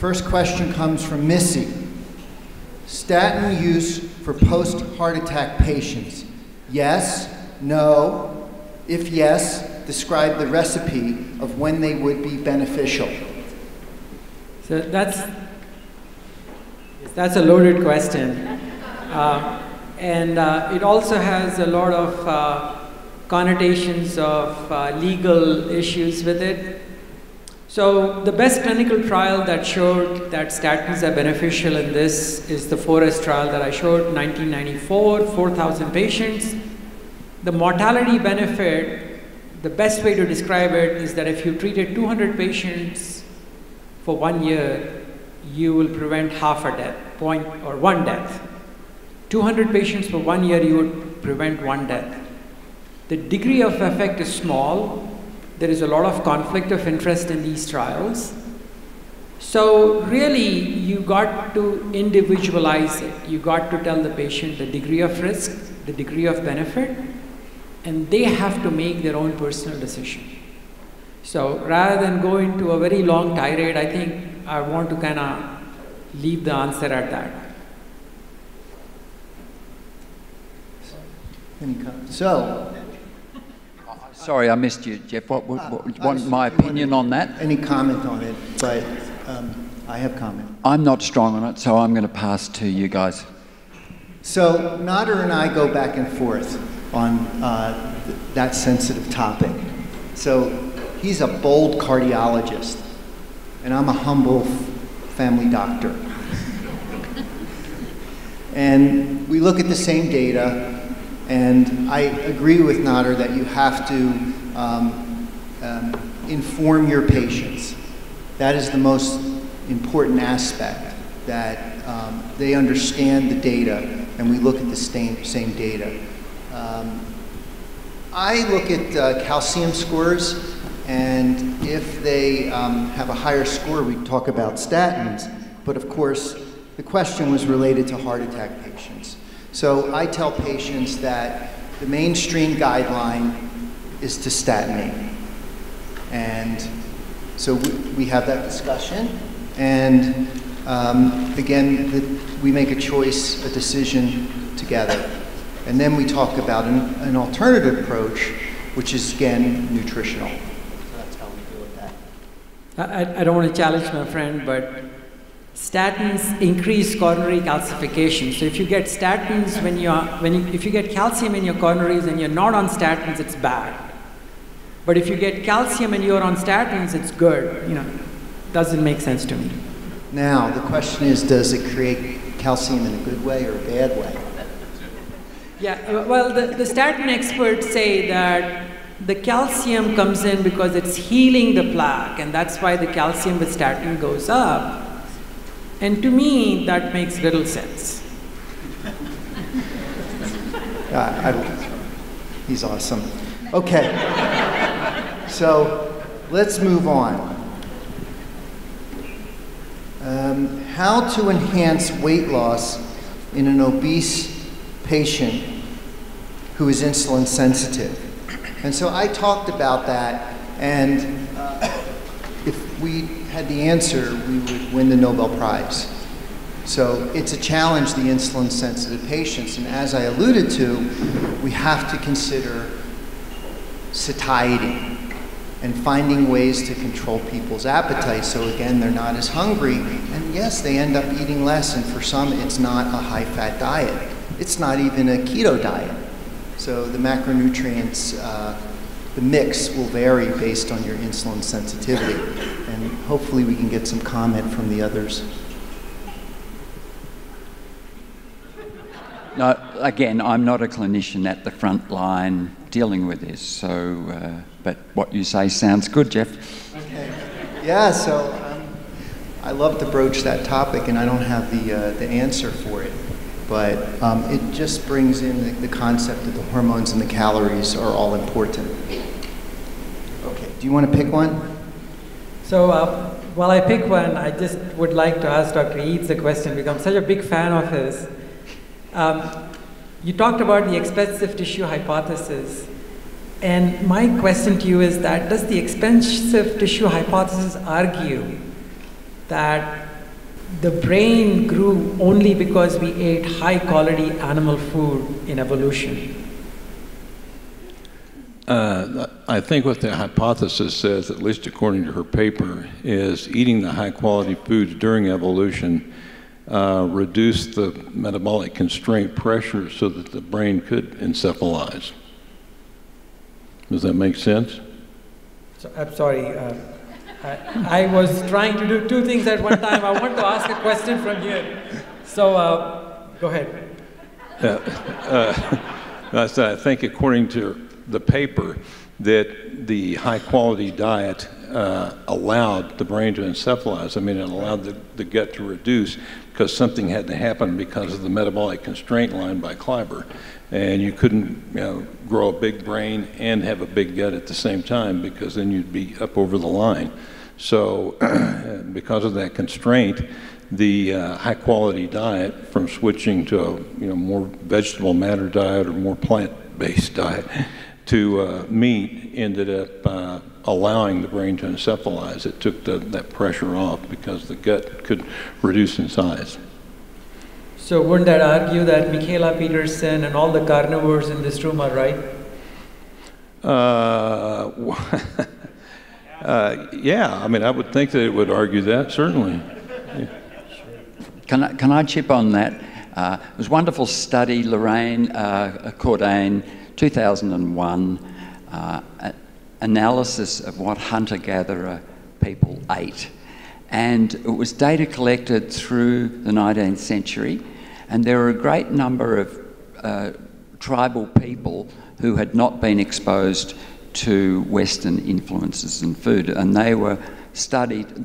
first question comes from Missy. Statin use for post-heart attack patients. Yes, no. If yes, describe the recipe of when they would be beneficial. So that's a loaded question. And it also has a lot of connotations of legal issues with it. So the best clinical trial that showed that statins are beneficial in this is the Forest trial that I showed in 1994, 4,000 patients. The mortality benefit, the best way to describe it is that if you treated 200 patients for 1 year, you will prevent half a death, one death. 200 patients for 1 year, you would prevent 1 death. The degree of effect is small. There is a lot of conflict of interest in these trials. So really, you got to individualize it. You got to tell the patient the degree of risk, the degree of benefit, and they have to make their own personal decision. So rather than go into a very long tirade, I think I want to kind of leave the answer at that. So, sorry, I missed you, Jeff. What want my opinion on that? Any comment on it, but I have comment. I'm not strong on it, so I'm going to pass to you guys. So Nadir and I go back and forth on that sensitive topic. So he's a bold cardiologist, and I'm a humble family doctor. And we look at the same data, and I agree with Nadir that you have to inform your patients. That is the most important aspect, that they understand the data, and we look at the same data. I look at calcium scores, and if they have a higher score, we talk about statins. But of course, the question was related to heart attack patients. So I tell patients that the mainstream guideline is to statinate. And so we have that discussion. And again, we make a choice, a decision together. And then we talk about an alternative approach, which is, again, nutritional. So that's how we deal with that. I don't want to challenge my friend, but statins increase coronary calcification. So if you get statins if you get calcium in your coronaries and you're not on statins, it's bad. But if you get calcium and you're on statins, it's good. You know, doesn't make sense to me. Now the question is, does it create calcium in a good way or a bad way? Yeah, well, the statin experts say that the calcium comes in because it's healing the plaque, and that's why the calcium with statin goes up. And to me, that makes little sense. He's awesome. Okay, so let's move on. How to enhance weight loss in an obese patient who is insulin sensitive. And so I talked about that, and if we had the answer, we would win the Nobel Prize. So it's a challenge, the insulin sensitive patients, and as I alluded to, we have to consider satiety and finding ways to control people's appetite, so again, they're not as hungry, and yes, they end up eating less, and for some, it's not a high-fat diet. It's not even a keto diet. So the macronutrients, the mix will vary based on your insulin sensitivity, and hopefully we can get some comment from the others. No, again, I'm not a clinician at the front line dealing with this, so, but what you say sounds good, Jeff. Okay. Yeah, so I love to broach that topic, and I don't have the answer for it, but it just brings in the concept that the hormones and the calories are all important. Okay, do you want to pick one? So while I pick one, I just would like to ask Dr. Eades a question, because I'm such a big fan of his. You talked about the expensive tissue hypothesis, and my question to you is that, does the expensive tissue hypothesis argue that the brain grew only because we ate high-quality animal food in evolution? I think what the hypothesis says, at least according to her paper, is eating the high-quality foods during evolution reduced the metabolic constraint pressure so that the brain could encephalize. Does that make sense? So, I'm sorry. I was trying to do two things at one time. I want to ask a question from here. So, go ahead. I think according to the paper that the high-quality diet allowed the brain to encephalize. I mean, it allowed the gut to reduce because something had to happen because of the metabolic constraint line by Kleiber. And you couldn't grow a big brain and have a big gut at the same time because then you'd be up over the line. So because of that constraint, the high-quality diet from switching to a more vegetable matter diet or more plant-based diet to meat ended up allowing the brain to encephalize. It took that pressure off because the gut could reduce in size. So wouldn't that argue that Michaela Peterson and all the carnivores in this room are right? Yeah, I mean, I would think that it would argue that, certainly. Yeah. Can I chip on that? It was a wonderful study, Lorraine Cordain, 2001, analysis of what hunter-gatherer people ate. And it was data collected through the 19th century, and there were a great number of tribal people who had not been exposed to Western influences in food, and they were studied.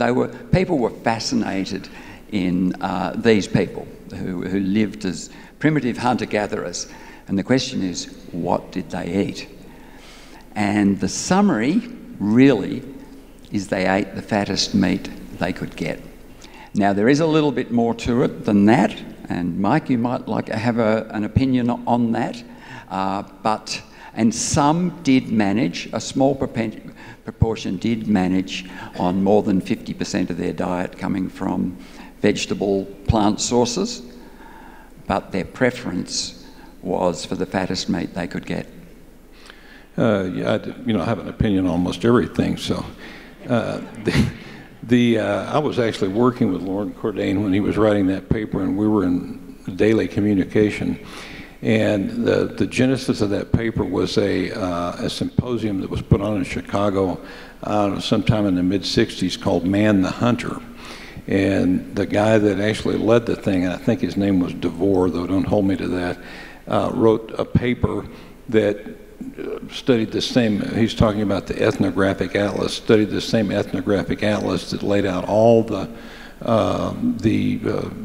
People were fascinated in these people who lived as primitive hunter-gatherers. And the question is, what did they eat? And the summary really is they ate the fattest meat they could get. Now, there is a little bit more to it than that, and Mike, you might like to have an opinion on that. And some did manage, a small proportion did manage on more than 50% of their diet coming from vegetable plant sources, but their preference was for the fattest meat they could get. Yeah, I have an opinion on almost everything. So, I was actually working with Lauren Cordain when he was writing that paper, and we were in daily communication. And the genesis of that paper was a symposium that was put on in Chicago sometime in the mid-'60s called Man the Hunter. And the guy that actually led the thing, and I think his name was DeVore, though don't hold me to that, wrote a paper that studied the same, he's talking about the ethnographic atlas, studied the same ethnographic atlas that laid out all the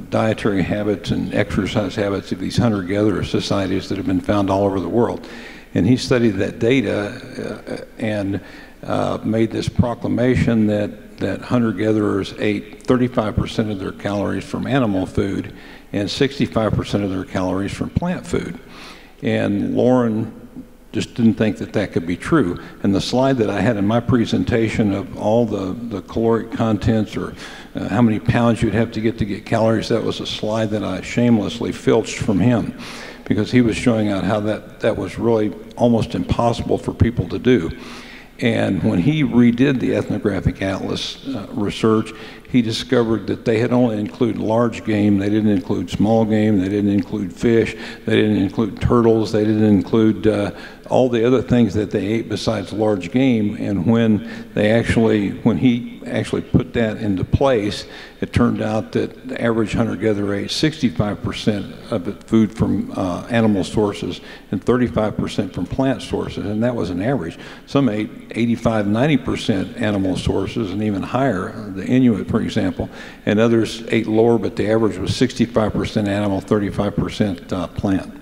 dietary habits and exercise habits of these hunter-gatherer societies that have been found all over the world. And he studied that data and made this proclamation that hunter-gatherers ate 35% of their calories from animal food and 65% of their calories from plant food. And Lauren just didn't think that could be true. And the slide that I had in my presentation of all the caloric contents or how many pounds you'd have to get calories, that was a slide that I shamelessly filched from him because he was showing out how that was really almost impossible for people to do. And when he redid the ethnographic atlas research, he discovered that they had only included large game, they didn't include small game, they didn't include fish, they didn't include turtles, they didn't include all the other things that they ate besides large game. And when he actually put that into place, it turned out that the average hunter-gatherer ate 65% of the food from animal sources and 35% from plant sources, and that was an average. Some ate 85, 90% animal sources and even higher, the Inuit, for example, and others ate lower, but the average was 65% animal, 35% plant.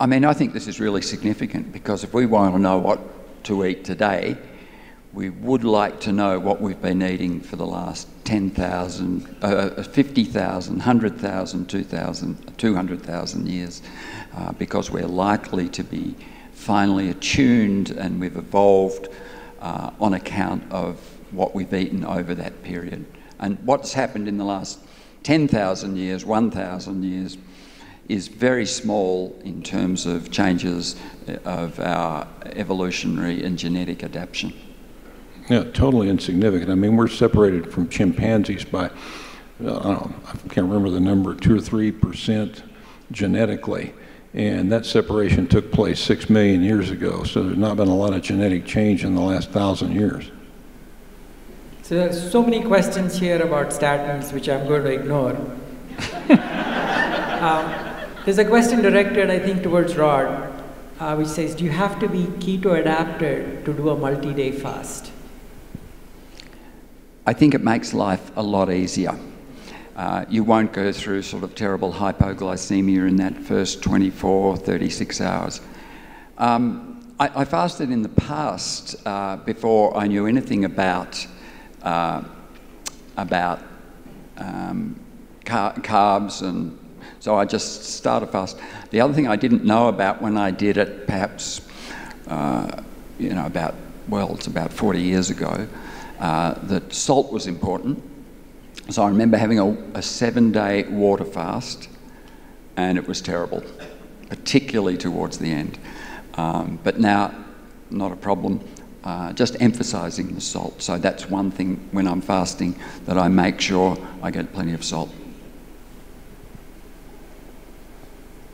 I mean, I think this is really significant because if we want to know what to eat today, we would like to know what we've been eating for the last 10,000, 50,000, 100,000, 2,000, 200,000 years, because we're likely to be finely attuned and we've evolved on account of what we've eaten over that period. And what's happened in the last 10,000 years, 1,000 years, is very small in terms of changes of our evolutionary and genetic adaptation. Yeah, totally insignificant. I mean, we're separated from chimpanzees by, I don't know, I can't remember the number, 2 or 3% genetically. And that separation took place 6 million years ago. So there's not been a lot of genetic change in the last 1,000 years. So there's so many questions here about statins, which I'm going to ignore. There's a question directed, I think, towards Rod, which says, do you have to be keto adapted to do a multi-day fast? I think it makes life a lot easier. You won't go through sort of terrible hypoglycemia in that first 24, 36 hours. I fasted in the past before I knew anything about carbs, and so I just started fast. The other thing I didn't know about when I did it, perhaps, you know, it's about 40 years ago, that salt was important. So I remember having a 7-day water fast, and it was terrible, particularly towards the end. But now, not a problem. Just emphasizing the salt. So that's one thing when I'm fasting, that I make sure I get plenty of salt.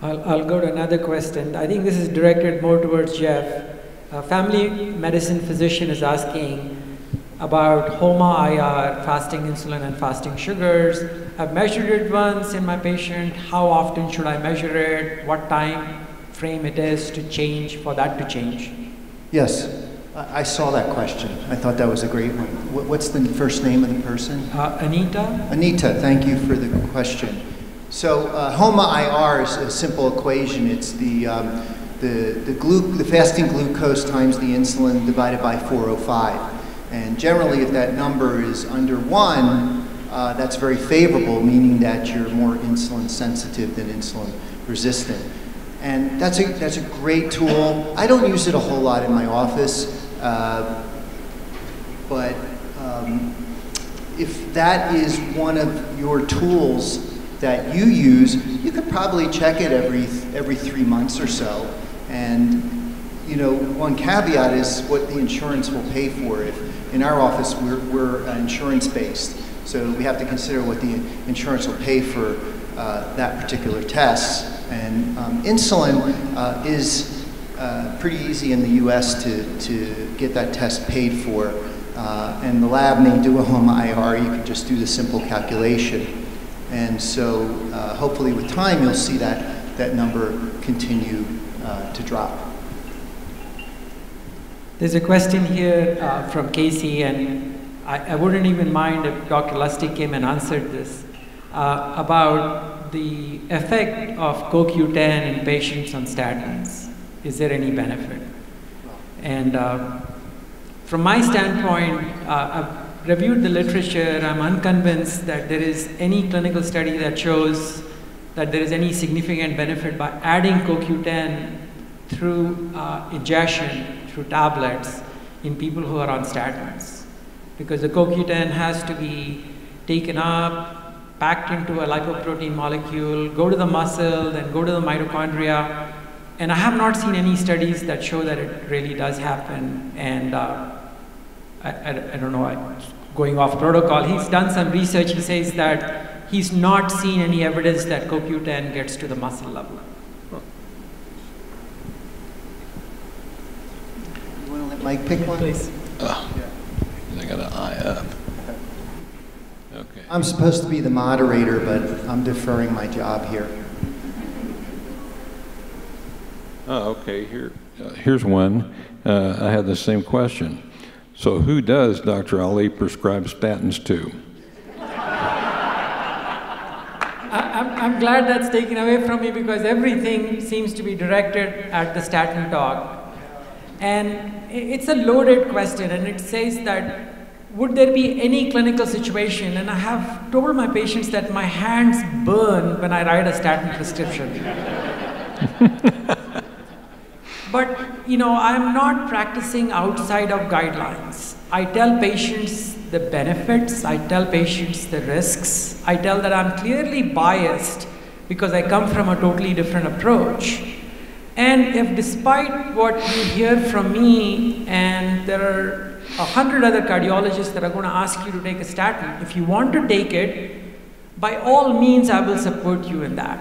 I'll go to another question. I think this is directed more towards Jeff. A family medicine physician is asking about HOMA-IR, fasting insulin and fasting sugars. I've measured it once in my patient. How often should I measure it? What time frame it is to change, for that to change? Yes, I saw that question. I thought that was a great one. What's the first name of the person? Anita. Anita, thank you for the question. So HOMA-IR is a simple equation. It's the fasting glucose times the insulin divided by 405. And generally, if that number is under 1, that's very favorable, meaning that you're more insulin sensitive than insulin resistant. And that's a great tool. I don't use it a whole lot in my office, but if that is one of your tools that you use, you could probably check it every 3 months or so. And you know, one caveat is what the insurance will pay for. If in our office we're insurance based, so we have to consider what the insurance will pay for that particular test. And insulin is pretty easy in the U.S. to get that test paid for. And the lab may do a HOMA-IR. You can just do the simple calculation. And so hopefully with time you'll see that number continue to drop. There's a question here from Casey, and I wouldn't even mind if Dr. Lustig came and answered this, about the effect of CoQ10 in patients on statins. Is there any benefit? And from my standpoint, I've reviewed the literature. I'm unconvinced that there is any clinical study that shows that there is any significant benefit by adding CoQ10 through ingestion, through tablets, in people who are on statins. Because the CoQ10 has to be taken up, packed into a lipoprotein molecule, go to the muscle, then go to the mitochondria. And I have not seen any studies that show that it really does happen. And I don't know, going off protocol, he's done some research. He says that he's not seen any evidence that CoQ10 gets to the muscle level. You want to let Mike pick one? Please. I got an eye up. Okay. I'm supposed to be the moderator, but I'm deferring my job here. Oh, okay. Here's one. I had the same question. So who does Dr. Ali prescribe statins to? I'm glad that's taken away from me, because everything seems to be directed at the statin talk. And it's a loaded question, and it says that, would there be any clinical situation? And I have told my patients that my hands burn when I write a statin prescription. But, you know, I'm not practicing outside of guidelines. I tell patients the benefits, I tell patients the risks, I tell that I'm clearly biased because I come from a totally different approach. And if despite what you hear from me, and there are 100 other cardiologists that are going to ask you to take a statin, if you want to take it, by all means I will support you in that.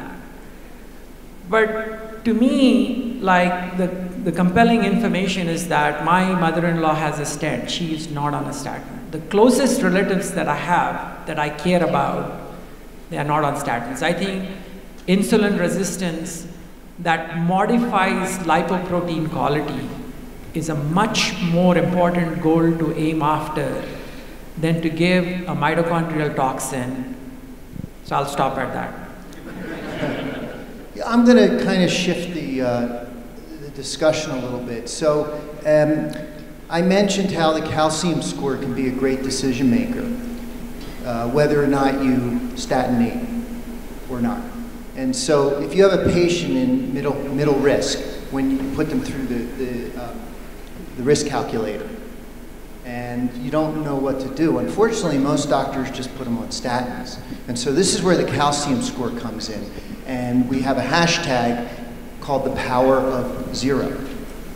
But to me, like the compelling information is that my mother-in-law has a stent. She is not on a statin. The closest relatives that I have, that I care about, they are not on statins. I think insulin resistance that modifies lipoprotein quality is a much more important goal to aim after than to give a mitochondrial toxin. So I'll stop at that. I'm going to kind of shift the discussion a little bit. So I mentioned how the calcium score can be a great decision maker, whether or not you statinate or not. And so if you have a patient in middle risk, when you put them through the risk calculator, and you don't know what to do, unfortunately most doctors just put them on statins. And so this is where the calcium score comes in. And we have a hashtag called the power of zero.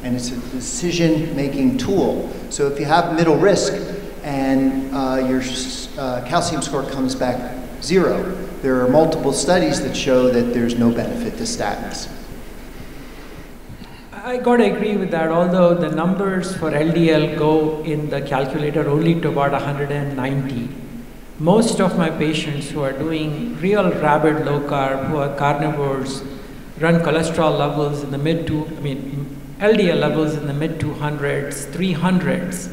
And it's a decision-making tool. So if you have middle risk and your calcium score comes back zero, there are multiple studies that show that there's no benefit to statins. I gotta agree with that, although the numbers for LDL go in the calculator only to about 190. Most of my patients who are doing real rabid low carb, who are carnivores, run cholesterol levels in the LDL levels in the mid 200s, 300s.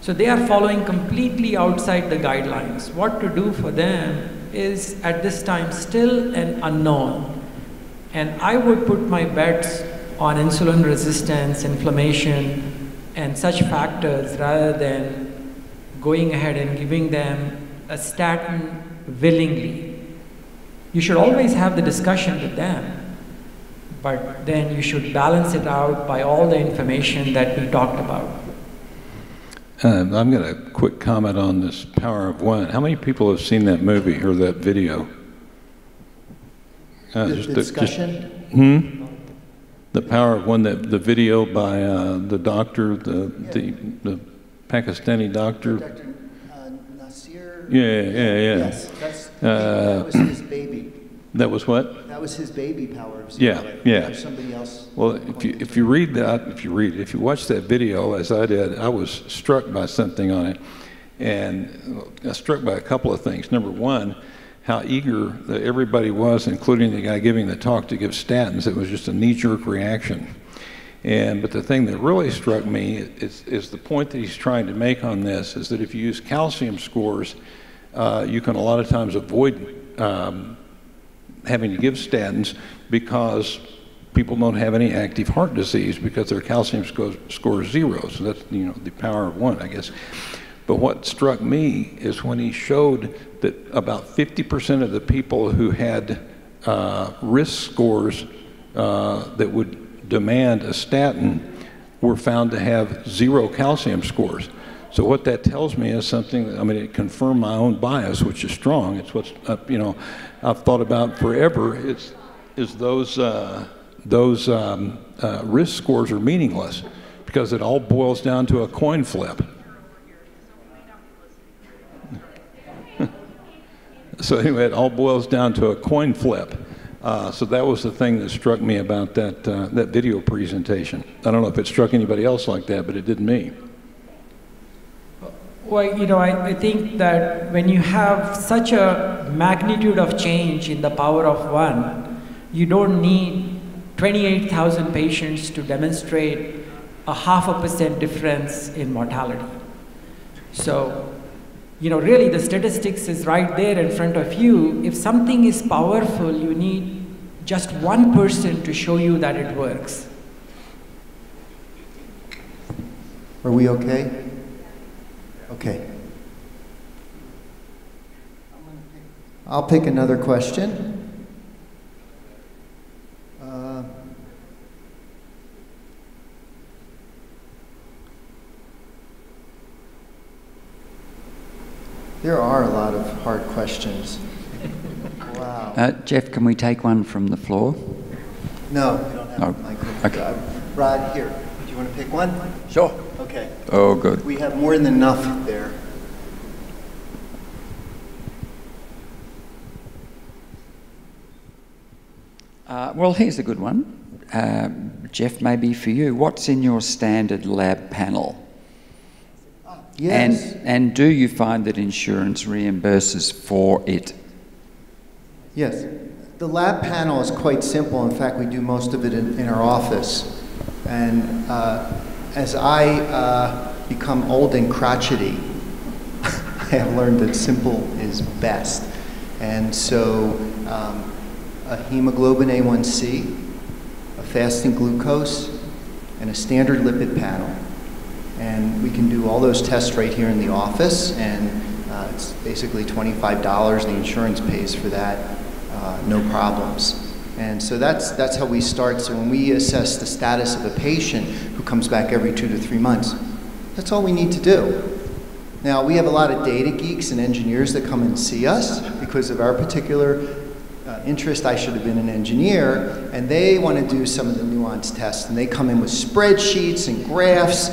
So they are following completely outside the guidelines. What to do for them is at this time still an unknown. And I would put my bets on insulin resistance, inflammation, and such factors rather than going ahead and giving them a statin willingly. You should always have the discussion with them, but then you should balance it out by all the information that we talked about. I'm going to quick comment on this Power of One. How many people have seen that movie or that video? The discussion? The Power of One, the video by the doctor, the Pakistani doctor. Dr. Nasir? Yeah. Yes, that was his baby. That was what? That was his baby, Power of Zero. Yeah. Somebody else. Well, if you watch that video, as I did, I was struck by something on it. And I was struck by a couple of things. Number one, how eager that everybody was, including the guy giving the talk, to give statins. It was just a knee-jerk reaction. But the thing that really struck me is the point that he's trying to make on this, is that if you use calcium scores, you can a lot of times avoid having to give statins because people don't have any active heart disease because their calcium score is zero. So that's, the power of one, I guess. But what struck me is when he showed that about 50% of the people who had risk scores that would demand a statin were found to have zero calcium scores. So what that tells me is something, it confirmed my own bias, which is strong. It's what's, I've thought about forever, is those risk scores are meaningless because it all boils down to a coin flip. So anyway, it all boils down to a coin flip. So that was the thing that struck me about that video presentation. I don't know if it struck anybody else like that, but it did me. Well, I think that when you have such a magnitude of change in the power of one, you don't need 28,000 patients to demonstrate a 0.5% difference in mortality. So, really the statistics is right there in front of you. If something is powerful, you need just one person to show you that it works. Are we okay? Okay. I'll pick another question. There are a lot of hard questions. Wow. Jeff, can we take one from the floor? No, we don't have a microphone. Okay. Rod, here. Do you want to pick one? Sure. Okay. Oh, good. We have more than enough there. Well, here's a good one. Jeff, maybe for you. What's in your standard lab panel? Yes. And do you find that insurance reimburses for it? Yes. The lab panel is quite simple. In fact, we do most of it in our office. And as I become old and crotchety, I have learned that simple is best. And so a hemoglobin A1C, a fasting glucose, and a standard lipid panel. And we can do all those tests right here in the office, and it's basically $25. The insurance pays for that, no problems. And so that's how we start. So when we assess the status of a patient who comes back every 2 to 3 months, that's all we need to do. Now, we have a lot of data geeks and engineers that come and see us because of our particular interest. I should have been an engineer, and they want to do some of the nuanced tests, and they come in with spreadsheets and graphs,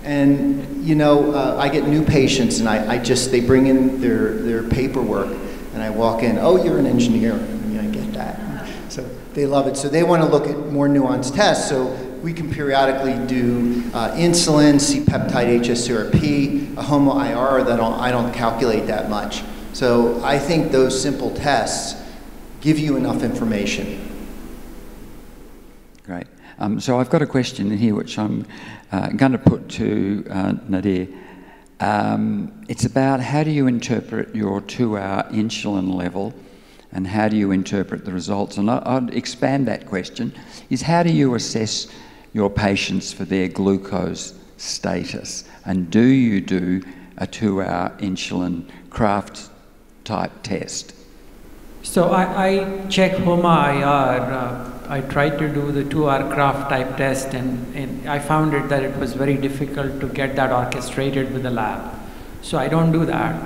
and you know, I get new patients, and they bring in their paperwork, and I walk in, oh, you're an engineer. I mean, I get that. So they love it. So they want to look at more nuanced tests. So we can periodically do insulin, C-peptide, hsCRP, a HOMA-IR that I don't calculate that much. So I think those simple tests give you enough information. Great. So I've got a question in here which I'm going to put to Nadir. It's about how do you interpret your 2-hour insulin level, and how do you interpret the results? And I'd expand that question, is how do you assess your patients for their glucose status? And do you do a 2-hour insulin Kraft type test? So I check HOMA-IR. I tried to do the 2-hour Kraft type test, and I found it that it was very difficult to get that orchestrated with the lab. So I don't do that.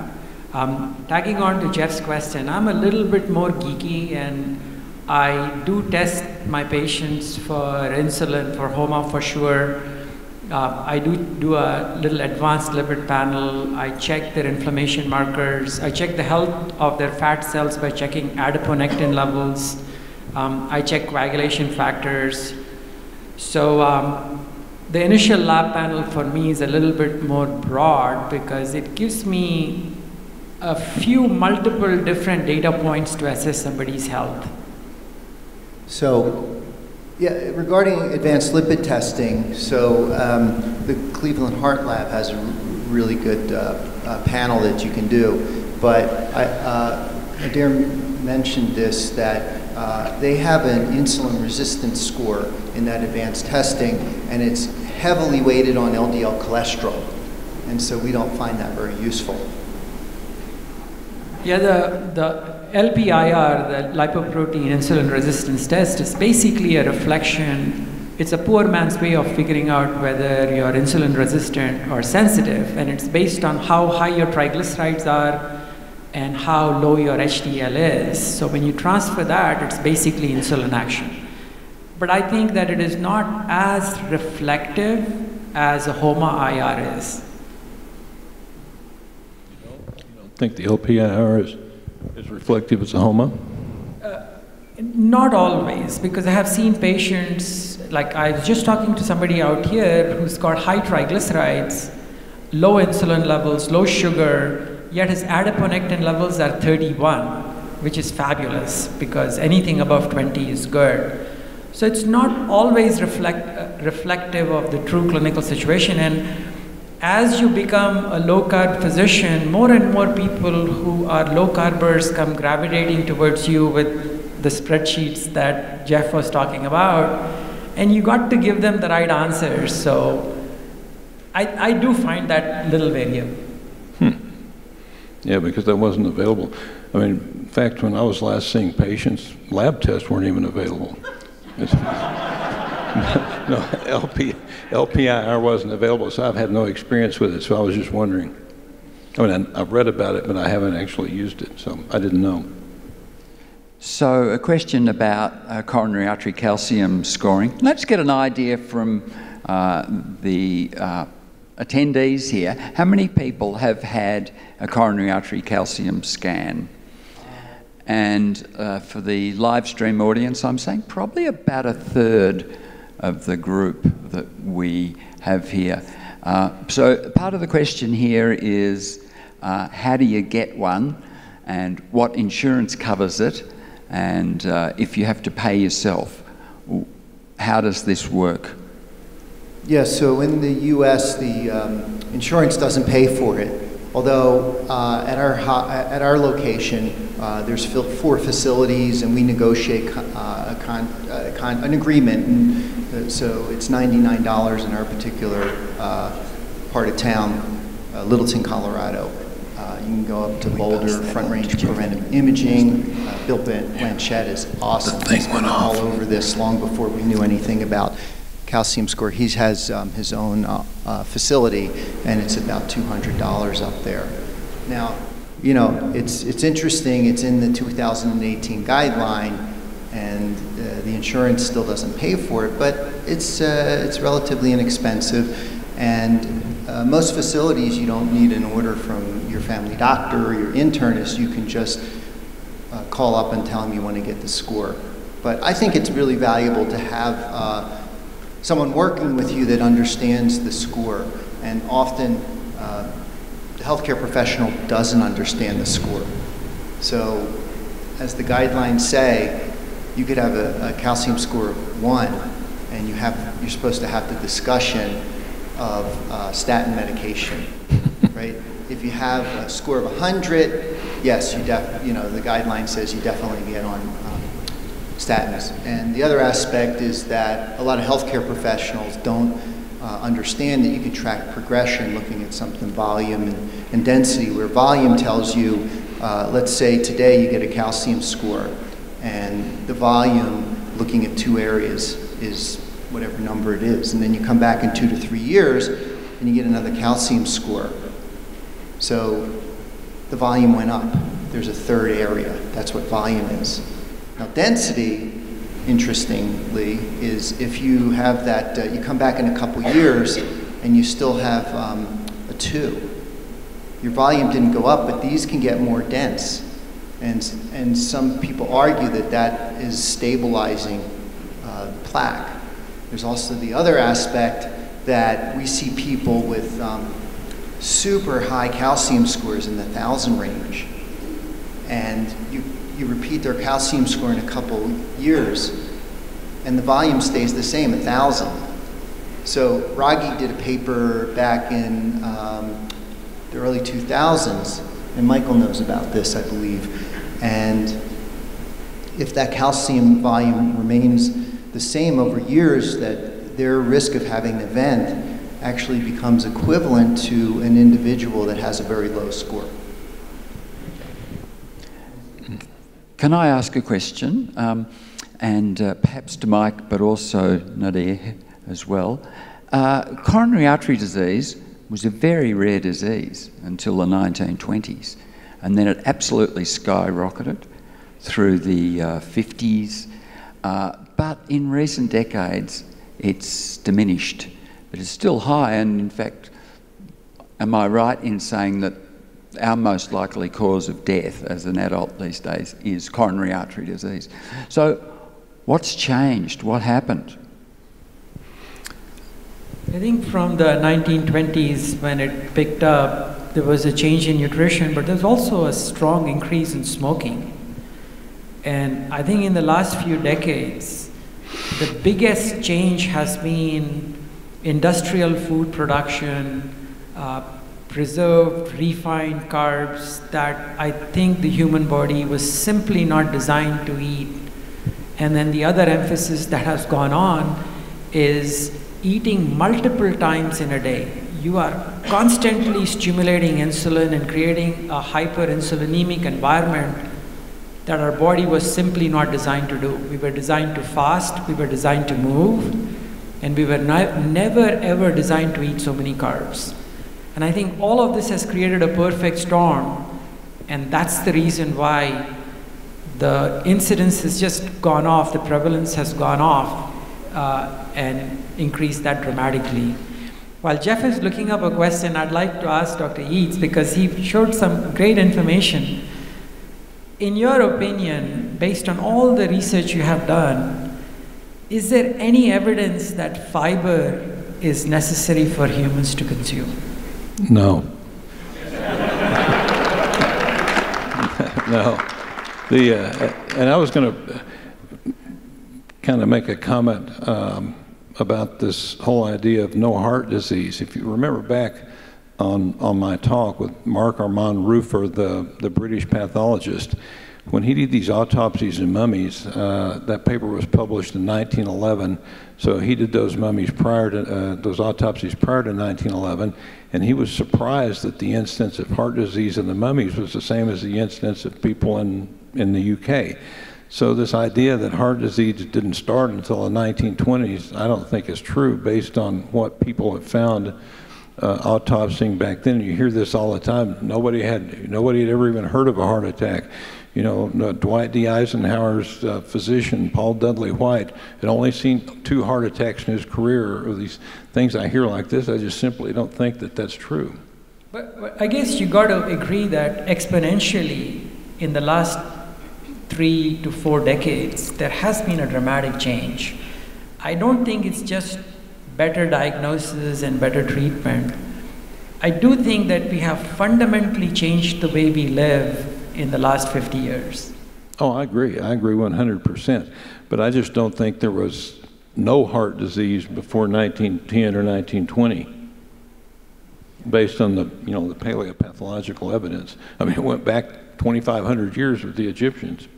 Tagging on to Jeff's question, I'm a little bit more geeky, and I do test my patients for insulin, for HOMA for sure. I do a little advanced lipid panel. I check their inflammation markers. I check the health of their fat cells by checking adiponectin levels. I check coagulation factors. So the initial lab panel for me is a little bit more broad because it gives me a few multiple different data points to assess somebody's health. So, yeah, regarding advanced lipid testing, so the Cleveland Heart Lab has a really good panel that you can do. But Nadir mentioned this, that they have an insulin resistance score in that advanced testing, and it's heavily weighted on LDL cholesterol. And so we don't find that very useful. Yeah, the LPIR, the lipoprotein insulin resistance test, is basically a reflection. It's a poor man's way of figuring out whether you're insulin resistant or sensitive, and it's based on how high your triglycerides are and how low your HDL is. So when you transfer that, it's basically insulin action. But I think that it is not as reflective as a HOMA-IR is. I think the LPIR is reflective as a HOMA? Not always, because I have seen patients, like I was just talking to somebody out here who's got high triglycerides, low insulin levels, low sugar, yet his adiponectin levels are 31, which is fabulous because anything above 20 is good. So it's not always reflective of the true clinical situation. And as you become a low-carb physician, more and more people who are low-carbers come gravitating towards you with the spreadsheets that Jeff was talking about, and you got to give them the right answers. So I do find that a little variable. Yeah, because that wasn't available. I mean, in fact, when I was last seeing patients, lab tests weren't even available. No, LPIR wasn't available, so I've had no experience with it, so I was just wondering. I mean, I've read about it, but I haven't actually used it, so I didn't know. So a question about coronary artery calcium scoring. Let's get an idea from the attendees here. How many people have had a coronary artery calcium scan? And for the live stream audience, I'm saying probably about a third of the group that we have here. So part of the question here is how do you get one, and what insurance covers it, and if you have to pay yourself, how does this work? Yeah, so in the U.S., the insurance doesn't pay for it. Although at our location, there's 4 facilities, and we negotiate an agreement. And so it's $99 in our particular part of town, Littleton, Colorado. You can go up to Boulder, Front Range Preventive Imaging. Bill Blanchette is awesome. He's been all over this long before we knew anything about calcium score. He has his own facility, and it's about $200 up there. Now, you know, it's interesting. It's in the 2018 guideline, and the insurance still doesn't pay for it, but it's relatively inexpensive. And most facilities, you don't need an order from your family doctor or your internist. You can just call up and tell them you want to get the score. But I think it's really valuable to have someone working with you that understands the score. And often, the healthcare professional doesn't understand the score. So, as the guidelines say, you could have a calcium score of 1, and you're supposed to have the discussion of statin medication, right? If you have a score of 100, yes, the guideline says you definitely get on statins. And the other aspect is that a lot of healthcare professionals don't understand that you can track progression looking at something volume and density, where volume tells you, let's say today you get a calcium score, and the volume looking at 2 areas is whatever number it is. And then you come back in 2 to 3 years and you get another calcium score. So the volume went up. There's a 3rd area. That's what volume is. Now density, interestingly, is if you have that, you come back in a couple years and you still have a 2. Your volume didn't go up, but these can get more dense. And some people argue that that is stabilizing plaque. There's also the other aspect that we see people with super high calcium scores in the 1,000 range. And you repeat their calcium score in a couple years, and the volume stays the same, 1,000. So Raghi did a paper back in the early 2000s, and Michael knows about this, I believe. And if that calcium volume remains the same over years, that their risk of having an event actually becomes equivalent to an individual that has a very low score. Can I ask a question? And perhaps to Mike, but also Nadir as well. Coronary artery disease was a very rare disease until the 1920s. And then it absolutely skyrocketed through the 50s. But in recent decades, it's diminished. But it's still high, and in fact, am I right in saying that our most likely cause of death as an adult these days is coronary artery disease? So what's changed? What happened? I think from the 1920s, when it picked up, there was a change in nutrition, but there's also a strong increase in smoking. And I think in the last few decades, the biggest change has been industrial food production, preserved, refined carbs that I think the human body was simply not designed to eat. And then the other emphasis that has gone on is eating multiple times in a day. You are constantly stimulating insulin and creating a hyperinsulinemic environment that our body was simply not designed to do. We were designed to fast, we were designed to move, and we were never ever designed to eat so many carbs. And I think all of this has created a perfect storm, and that's the reason why the incidence has just gone off, the prevalence has gone off, and increased that dramatically. While Jeff is looking up a question, I'd like to ask Dr. Eades, because he showed some great information. In your opinion, based on all the research you have done, is there any evidence that fiber is necessary for humans to consume? No. No. And I was going to kind of make a comment about this whole idea of no heart disease. If you remember back on my talk with Mark Armand Rufer, the British pathologist, when he did these autopsies in mummies, that paper was published in 1911. So he did those mummies prior to those autopsies prior to 1911, and he was surprised that the incidence of heart disease in the mummies was the same as the incidence of people in the UK. So this idea that heart disease didn't start until the 1920s, I don't think is true based on what people have found autopsying back then. You hear this all the time. Nobody had ever even heard of a heart attack. You know, Dwight D. Eisenhower's physician, Paul Dudley White, had only seen 2 heart attacks in his career. Or these things I hear like this, I just simply don't think that that's true. But I guess you got to agree that exponentially in the last 3 to 4 decades, there has been a dramatic change. I don't think it's just better diagnosis and better treatment. I do think that we have fundamentally changed the way we live in the last 50 years. Oh, I agree 100%. But I just don't think there was no heart disease before 1910 or 1920, based on the paleopathological evidence. I mean, it went back 2,500 years with the Egyptians.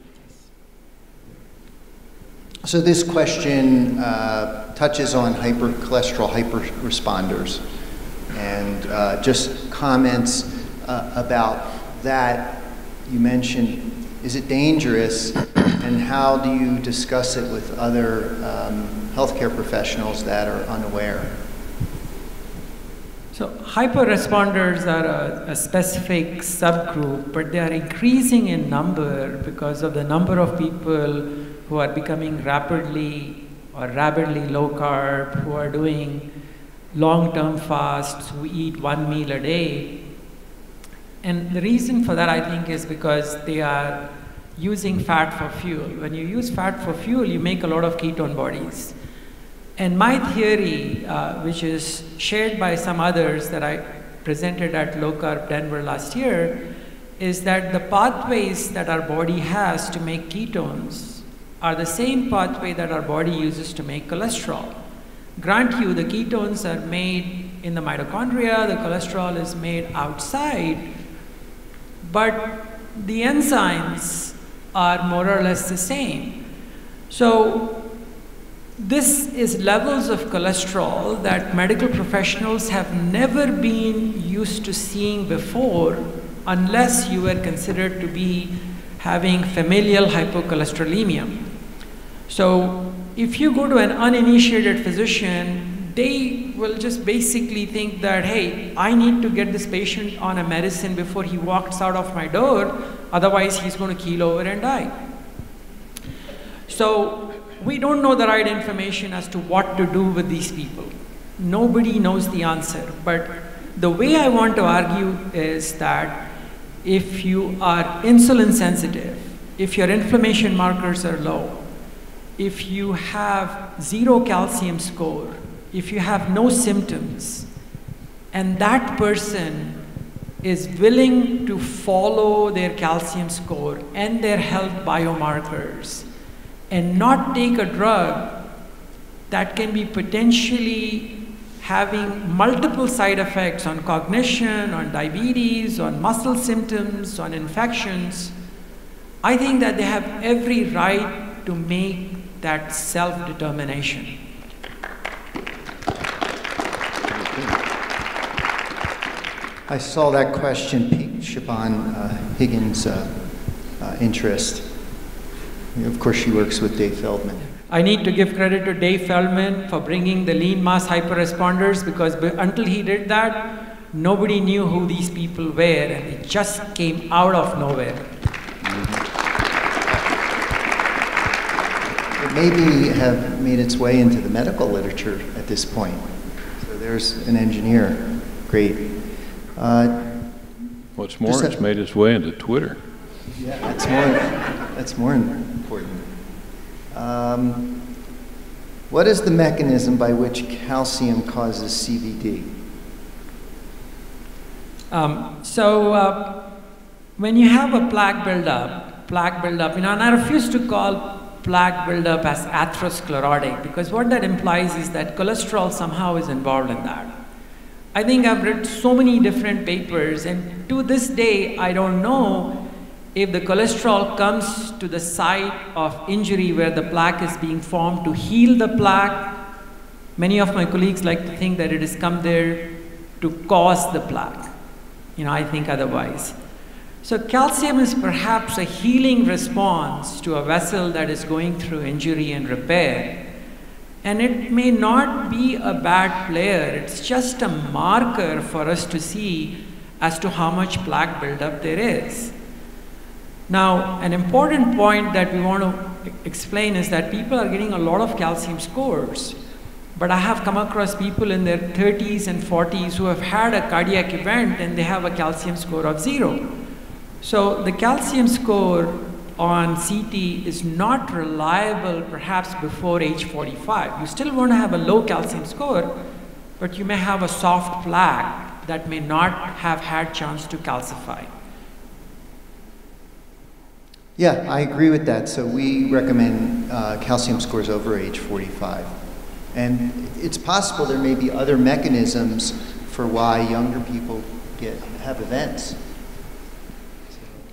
So this question touches on hypercholesterol hyperresponders, and just comments about that. You mentioned, is it dangerous, and how do you discuss it with other healthcare professionals that are unaware? So hyperresponders are a specific subgroup, but they are increasing in number because of the number of people who are becoming rapidly low carb, who are doing long-term fasts, who eat 1 meal a day. And the reason for that, I think, is because they are using fat for fuel. When you use fat for fuel, you make a lot of ketone bodies. And my theory, which is shared by some others that I presented at Low Carb Denver last year, is that the pathways that our body has to make ketones are the same pathway that our body uses to make cholesterol. Grant you, the ketones are made in the mitochondria, the cholesterol is made outside, but the enzymes are more or less the same. So this is levels of cholesterol that medical professionals have never been used to seeing before, unless you were considered to be having familial hypercholesterolemia. So if you go to an uninitiated physician, they will just basically think that, hey, I need to get this patient on a medicine before he walks out of my door, otherwise he's going to keel over and die. So we don't know the right information as to what to do with these people. Nobody knows the answer. But the way I want to argue is that if you are insulin sensitive, if your inflammation markers are low, if you have 0 calcium score, if you have no symptoms, and that person is willing to follow their calcium score and their health biomarkers and not take a drug that can be potentially having multiple side effects on cognition, on diabetes, on muscle symptoms, on infections, I think that they have every right to make that self-determination. I saw that question piqued Siobhan Higgins' interest. Of course, she works with Dave Feldman. I need to give credit to Dave Feldman for bringing the lean mass hyperresponders, because until he did that, nobody knew who these people were, and it just came out of nowhere. It maybe have made its way into the medical literature at this point. So there's an engineer. Great. What's more, it's made its way into Twitter. Yeah, that's more important. What is the mechanism by which calcium causes CVD? When you have a plaque buildup, and I refuse to call plaque buildup as atherosclerotic, because what that implies is that cholesterol somehow is involved in that. I think I've read so many different papers, and to this day, I don't know if the cholesterol comes to the site of injury where the plaque is being formed to heal the plaque. Many of my colleagues like to think that it has come there to cause the plaque. I think otherwise. So calcium is perhaps a healing response to a vessel that is going through injury and repair. And it may not be a bad player, it's just a marker for us to see as to how much plaque buildup there is. Now, an important point that we want to explain is that people are getting a lot of calcium scores, but I have come across people in their 30s and 40s who have had a cardiac event and they have a calcium score of 0. So the calcium score on CT is not reliable perhaps before age 45. You still want to have a low calcium score, but you may have a soft plaque that may not have had chance to calcify. Yeah, I agree with that. So we recommend calcium scores over age 45. And it's possible there may be other mechanisms for why younger people have events.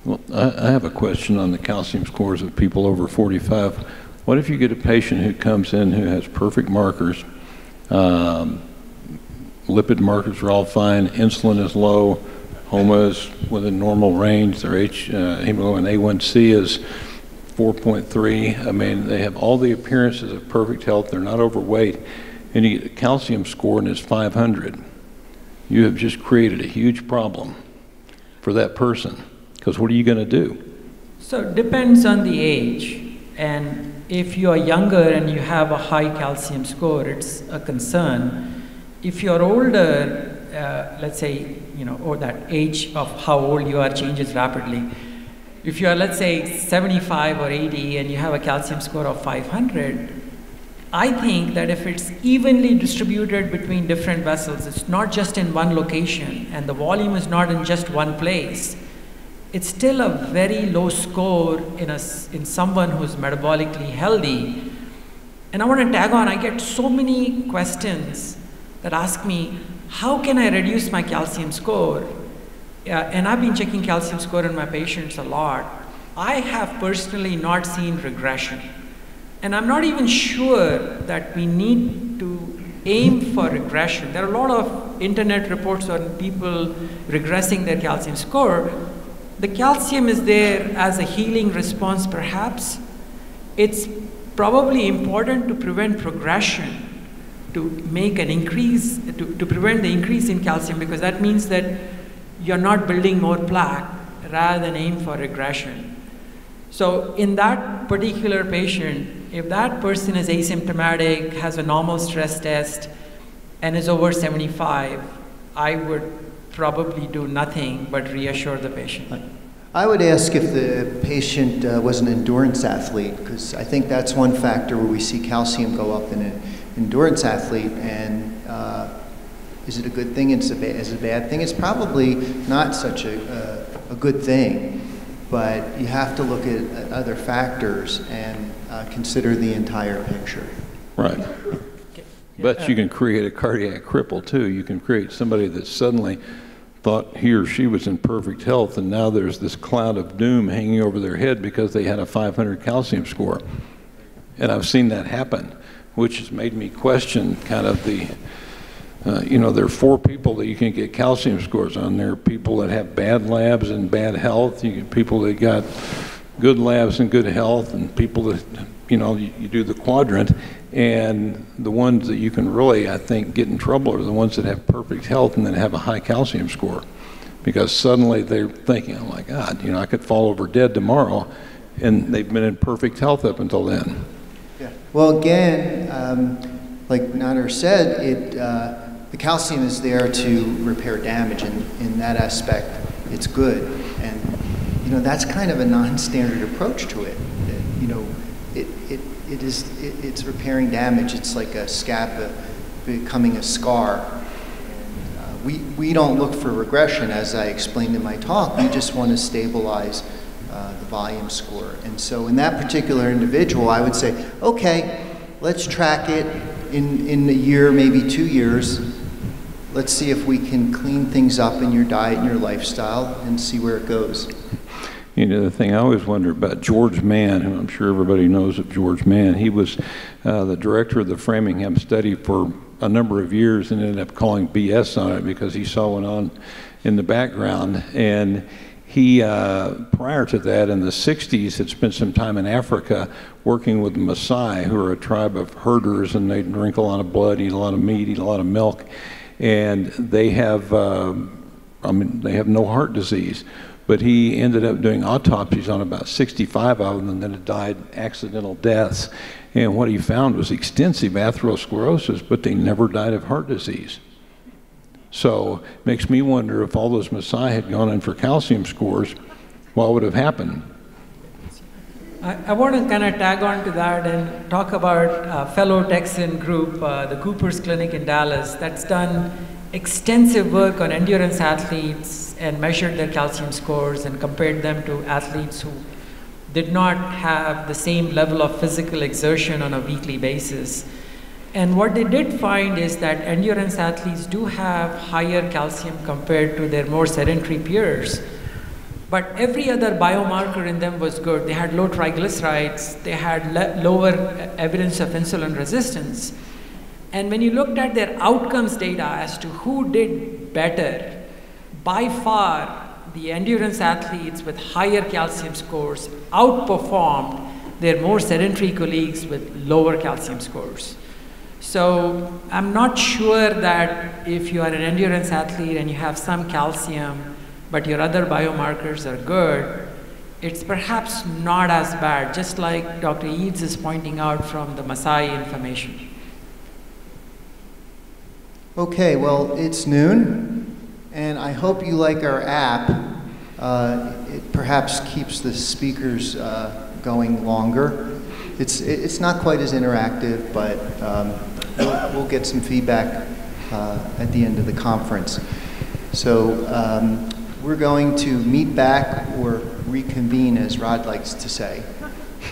Well, I have a question on the calcium scores of people over 45. What if you get a patient who comes in who has perfect markers, lipid markers are all fine, insulin is low, HOMA is within normal range, their hemoglobin A1C is 4.3. I mean, they have all the appearances of perfect health, they're not overweight, and you get a calcium score and it's 500. You have just created a huge problem for that person. Because what are you going to do? So it depends on the age. And if you are younger and you have a high calcium score, it's a concern. If you're older, let's say, or that age of how old you are changes rapidly. If you are, let's say, 75 or 80 and you have a calcium score of 500, I think that if it's evenly distributed between different vessels, it's not just in one location, and the volume is not in just one place, it's still a very low score in someone who's metabolically healthy. And I want to tag on, I get so many questions that ask me, how can I reduce my calcium score? And I've been checking calcium score in my patients a lot. I have personally not seen regression. And I'm not even sure that we need to aim for regression. There are a lot of internet reports on people regressing their calcium score. The calcium is there as a healing response, perhaps. It's probably important to prevent progression, to make an increase, to prevent the increase in calcium, because that means that you're not building more plaque rather than aim for regression. So in that particular patient, if that person is asymptomatic, has a normal stress test, and is over 75, I would probably do nothing but reassure the patient. I would ask if the patient was an endurance athlete, because I think that's one factor where we see calcium go up in an endurance athlete. And is it a good thing? Is it a bad thing? It's probably not such a good thing, but you have to look at other factors and consider the entire picture. Right. But you can create a cardiac cripple too. You can create somebody that suddenly thought he or she was in perfect health, and now there's this cloud of doom hanging over their head because they had a 500 calcium score. And I've seen that happen, which has made me question kind of the, there are 4 people that you can get calcium scores on. There are people that have bad labs and bad health. You get people that got good labs and good health, and people that you do the quadrant, and the ones that you can really, I think, get in trouble are the ones that have perfect health and then have a high calcium score. Because suddenly they're thinking, oh my God, I could fall over dead tomorrow, and they've been in perfect health up until then. Yeah. Well, again, like Nadir said, the calcium is there to repair damage, and in that aspect, it's good. And that's kind of a non-standard approach to it. It's repairing damage. It's like a scab becoming a scar. And, we don't look for regression, as I explained in my talk. We just want to stabilize the volume score. And so in that particular individual, I would say, okay, let's track it in a year, maybe 2 years. Let's see if we can clean things up in your diet and your lifestyle and see where it goes. The thing I always wonder about George Mann, who I'm sure everybody knows of George Mann, he was the director of the Framingham study for a number of years and ended up calling BS on it because he saw what went on in the background. And he, prior to that, in the 60s, had spent some time in Africa working with the Maasai, who are a tribe of herders, and they drink a lot of blood, eat a lot of meat, eat a lot of milk, and they have, they have no heart disease. But he ended up doing autopsies on about 65 of them that had died accidental deaths. And what he found was extensive atherosclerosis, but they never died of heart disease. So it makes me wonder if all those Maasai had gone in for calcium scores, what would have happened? I want to kind of tag on to that and talk about a fellow Texan group, the Cooper's Clinic in Dallas, that's done extensive work on endurance athletes and measured their calcium scores and compared them to athletes who did not have the same level of physical exertion on a weekly basis. And what they did find is that endurance athletes do have higher calcium compared to their more sedentary peers. But every other biomarker in them was good. They had low triglycerides, they had lower evidence of insulin resistance. And when you looked at their outcomes data as to who did better, by far the endurance athletes with higher calcium scores outperformed their more sedentary colleagues with lower calcium scores. So I'm not sure that if you are an endurance athlete and you have some calcium, but your other biomarkers are good, it's perhaps not as bad, just like Dr. Eades is pointing out from the Maasai information. Okay, well, it's noon, and I hope you like our app. It perhaps keeps the speakers going longer. It's not quite as interactive, but we'll get some feedback at the end of the conference. So we're going to meet back or reconvene, as Rod likes to say,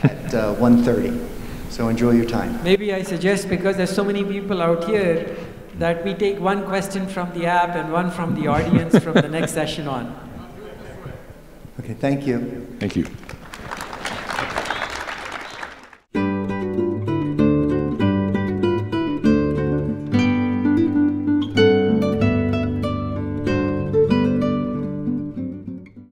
at 1:30. So enjoy your time. Maybe I suggest, because there's so many people out here, that we take one question from the app and one from the audience from the next session on. Okay, thank you. Thank you.